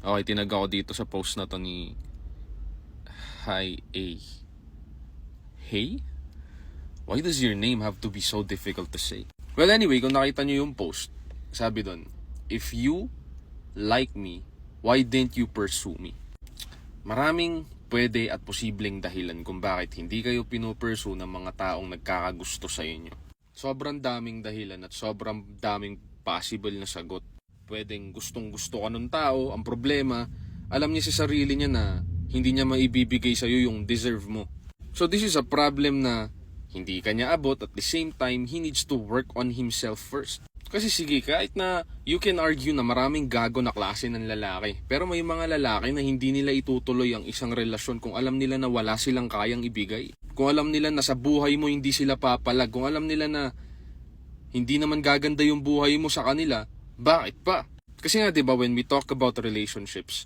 Okay, tinag ako dito sa post na to ni Hi A. Hey? Why does your name have to be so difficult to say? Well, anyway, kung nakita nyo yung post, sabi doon, if you like me, why didn't you pursue me? Maraming pwede at posibleng dahilan kung bakit hindi kayo pinupursue ng mga taong nagkakagusto sa inyo. Sobrang daming dahilan at sobrang daming possible na sagot. Pwedeng gustong gusto ka ng tao, ang problema, alam niya sa sarili niya na hindi niya maibibigay sa'yo yung deserve mo. So this is a problem na hindi kanya abot, at the same time, he needs to work on himself first. Kasi sige, kahit na you can argue na maraming gago na klase ng lalaki, pero may mga lalaki na hindi nila itutuloy ang isang relasyon kung alam nila na wala silang kayang ibigay. Kung alam nila na sa buhay mo hindi sila papalag, kung alam nila na hindi naman gaganda yung buhay mo sa kanila, bakit pa? Kasi nga 'di ba, when we talk about relationships,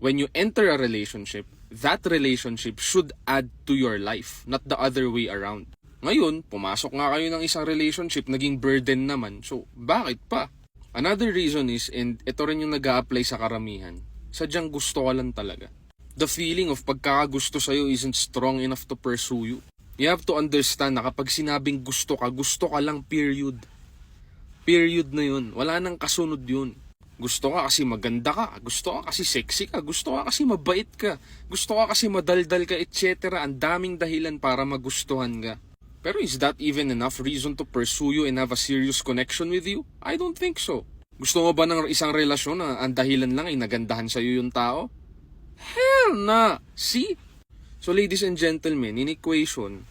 when you enter a relationship, that relationship should add to your life, not the other way around. Ngayon, pumasok nga kayo ng isang relationship, naging burden naman. So, bakit pa? Another reason is, and ito rin yung nag-a-apply sa karamihan, sadyang gusto ka lang talaga. The feeling of pagkakagusto sa'yo isn't strong enough to pursue you. You have to understand na kapag sinabing gusto ka lang, period. Period na yun. Wala nang kasunod yun. Gusto ka kasi maganda ka, gusto ka kasi sexy ka, gusto ka kasi mabait ka, gusto ka kasi madaldal ka, etc. Ang daming dahilan para magustuhan ka. Pero is that even enough reason to pursue you and have a serious connection with you? I don't think so. Gusto mo ba ng isang relasyon na ang dahilan lang ay nagandahan sa'yo yung tao? Hell na! See? So ladies and gentlemen, in equation,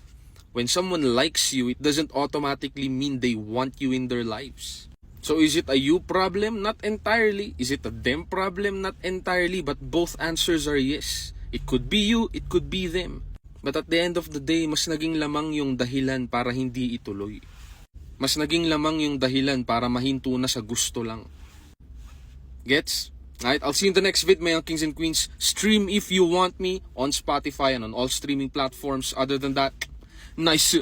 when someone likes you, it doesn't automatically mean they want you in their lives. So is it a you problem? Not entirely. Is it a them problem? Not entirely. But both answers are yes. It could be you, it could be them. But at the end of the day, mas naging lamang yung dahilan para hindi ituloy. Mas naging lamang yung dahilan para mahinto na sa gusto lang. Gets? Alright, I'll see you in the next vid, my young kings and queens. Stream if you want me on Spotify and on all streaming platforms. Other than that, nice.